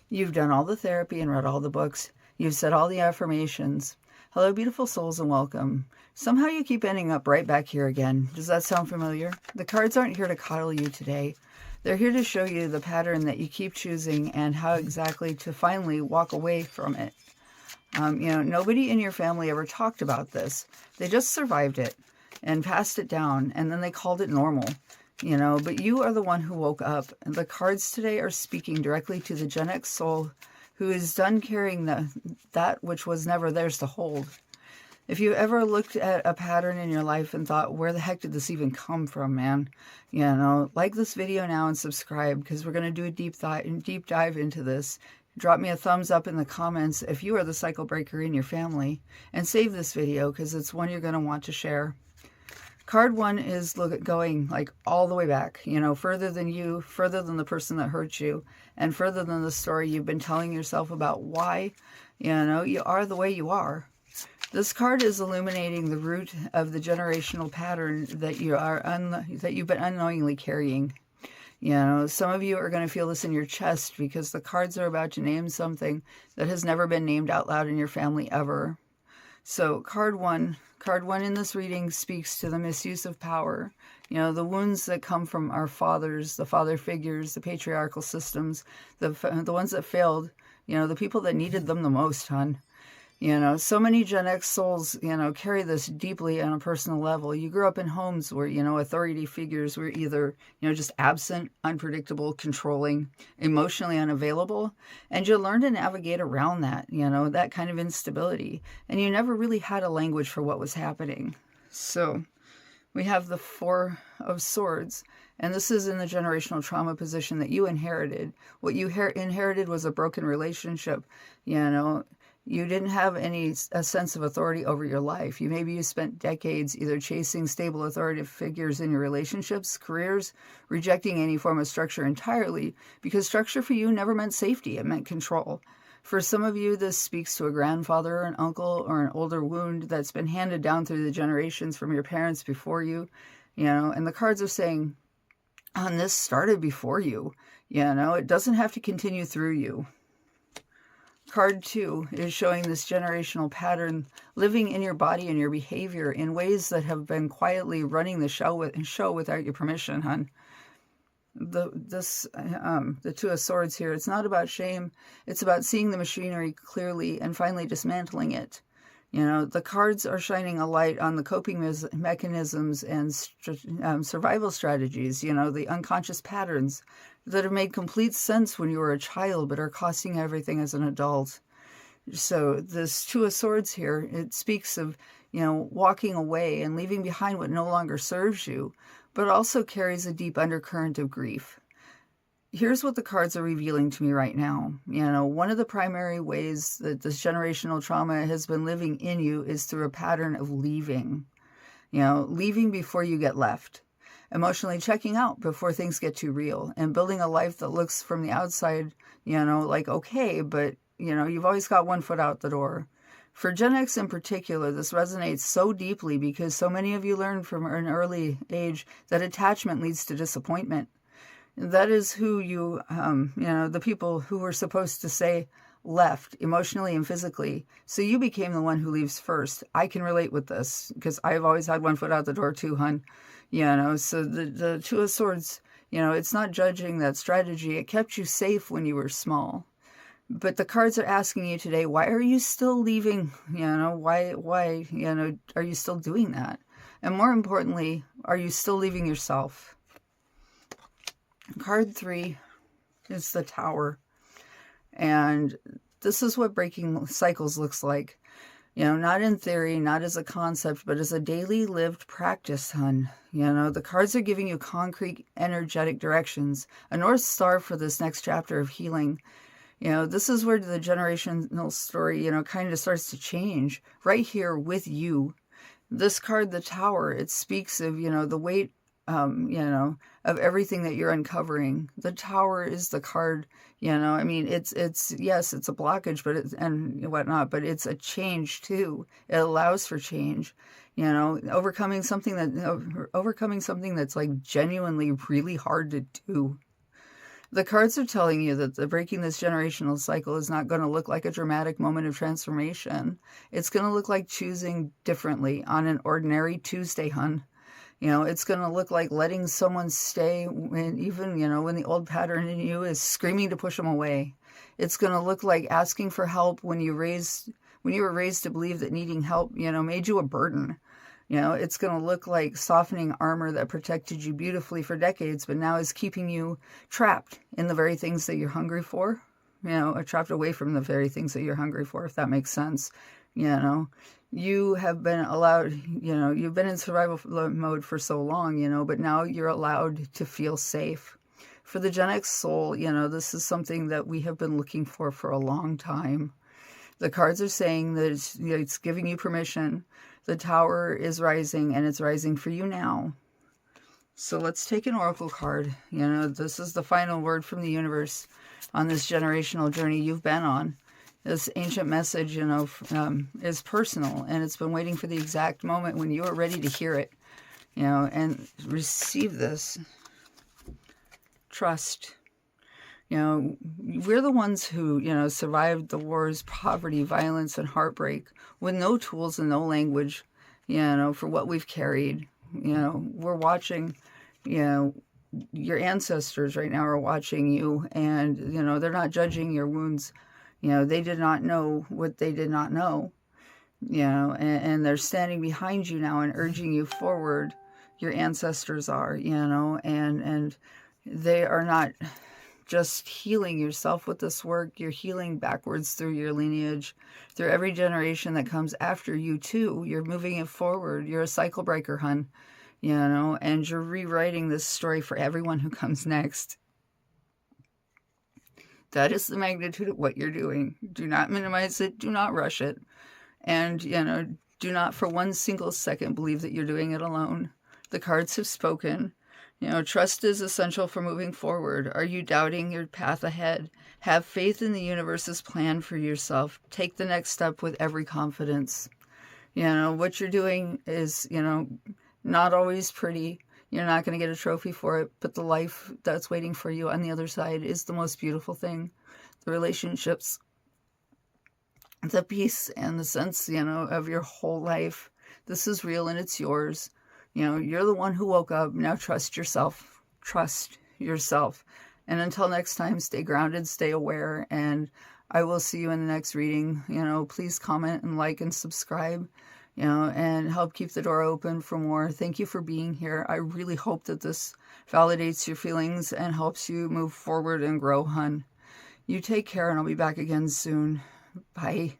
You've done all the therapy and read all the books. You've said all the affirmations. Hello, beautiful souls, and welcome. Somehow you keep ending up right back here again. Does that sound familiar? The cards aren't here to coddle you today. They're here to show you the pattern that you keep choosing and how exactly to finally walk away from it. Nobody in your family ever talked about this. They just survived it and passed it down, and then they called it normal. But you are the one who woke up. And the cards today are speaking directly to the Gen X soul who is done carrying that which was never theirs to hold. If you ever looked at a pattern in your life and thought, where the heck did this even come from, man? Like this video now and subscribe, because we're going to do a deep dive into this. Drop me a thumbs up in the comments if you are the cycle breaker in your family, and save this video because it's one you're going to want to share. Card 1 is going like all the way back, further than you, further than the person that hurt you, and further than the story you've been telling yourself about why, you are the way you are. This card is illuminating the root of the generational pattern that you've been unknowingly carrying. Some of you are going to feel this in your chest because the cards are about to name something that has never been named out loud in your family ever. So card one in this reading speaks to the misuse of power, the wounds that come from our fathers, the father figures, the patriarchal systems, the ones that failed, the people that needed them the most, hon. So many Gen X souls, carry this deeply on a personal level. You grew up in homes where, authority figures were either, just absent, unpredictable, controlling, emotionally unavailable. And you learned to navigate around that, that kind of instability. And you never really had a language for what was happening. So we have the Four of Swords. And this is in the generational trauma position that you inherited. What you inherited was a broken relationship, You didn't have a sense of authority over your life. Maybe you spent decades either chasing stable authoritative figures in your relationships, careers, rejecting any form of structure entirely, because structure for you never meant safety, it meant control. For some of you, this speaks to a grandfather, an uncle, or an older wound that's been handed down through the generations from your parents before you, and the cards are saying, this started before you, it doesn't have to continue through you. Card 2 is showing this generational pattern living in your body and your behavior in ways that have been quietly running the show without your permission, hon. The Two of Swords here, it's not about shame. It's about seeing the machinery clearly and finally dismantling it. The cards are shining a light on the coping mechanisms and survival strategies, the unconscious patterns that have made complete sense when you were a child but are costing everything as an adult. So this Two of Swords here, it speaks of, walking away and leaving behind what no longer serves you, but also carries a deep undercurrent of grief. Here's what the cards are revealing to me right now. One of the primary ways that this generational trauma has been living in you is through a pattern of leaving. Leaving before you get left. Emotionally checking out before things get too real. And building a life that looks from the outside, like okay, but, you've always got one foot out the door. For Gen X in particular, this resonates so deeply because so many of you learned from an early age that attachment leads to disappointment. That is who you, the people who were supposed to say left emotionally and physically. So you became the one who leaves first. I can relate with this because I've always had one foot out the door too, hun. So the Two of Swords, it's not judging that strategy. It kept you safe when you were small. But the cards are asking you today, why are you still leaving? Why, are you still doing that? And more importantly, are you still leaving yourself? Card 3 is the Tower. And this is what breaking cycles looks like. Not in theory, not as a concept, but as a daily lived practice, hun. The cards are giving you concrete, energetic directions, a North Star for this next chapter of healing. This is where the generational story, kind of starts to change right here with you. This card, the Tower, it speaks of, the weight, of everything that you're uncovering. The Tower is the card, it's yes, it's a blockage, but and whatnot, but it's a change too. It allows for change, overcoming something that's like genuinely really hard to do. The cards are telling you that the breaking this generational cycle is not going to look like a dramatic moment of transformation. It's going to look like choosing differently on an ordinary Tuesday, hun. You know, it's going to look like letting someone stay when even, you know, when the old pattern in you is screaming to push them away. It's going to look like asking for help when you were raised to believe that needing help, you know, made you a burden. You know, it's going to look like softening armor that protected you beautifully for decades, but now is keeping you trapped in the very things that you're hungry for. You know, or trapped away from the very things that you're hungry for, if that makes sense. You know, you have been allowed, you know, you've been in survival mode for so long, you know, but now you're allowed to feel safe. For the Gen X soul, you know, this is something that we have been looking for a long time. The cards are saying that it's giving you permission. The Tower is rising, and it's rising for you now. So let's take an oracle card. You know, this is the final word from the universe on this generational journey you've been on. This ancient message, you know, is personal, and it's been waiting for the exact moment when you are ready to hear it. You know, and receive this. Trust. You know, we're the ones who, you know, survived the wars, poverty, violence, and heartbreak with no tools and no language, you know, for what we've carried. You know, we're watching, you know, your ancestors right now are watching you, and, you know, they're not judging your wounds. You know, they did not know what they did not know, you know, and they're standing behind you now and urging you forward. Your ancestors are, you know, and they are not just healing yourself with this work. You're healing backwards through your lineage, through every generation that comes after you too. You're moving it forward. You're a cycle breaker, hun, you know, and you're rewriting this story for everyone who comes next. That is the magnitude of what you're doing. Do not minimize it. Do not rush it. And, you know, do not for one single second believe that you're doing it alone. The cards have spoken. You know, trust is essential for moving forward. Are you doubting your path ahead? Have faith in the universe's plan for yourself. Take the next step with every confidence. You know, what you're doing is, you know, not always pretty. You're not going to get a trophy for it, but the life that's waiting for you on the other side is the most beautiful thing. The relationships, the peace, and the sense, you know, of your whole life. This is real and it's yours. You know, you're the one who woke up. Now trust yourself. Trust yourself. And until next time, stay grounded, stay aware, and I will see you in the next reading. You know, please comment and like and subscribe, you know, and help keep the door open for more. Thank you for being here. I really hope that this validates your feelings and helps you move forward and grow, hun. You take care, and I'll be back again soon. Bye.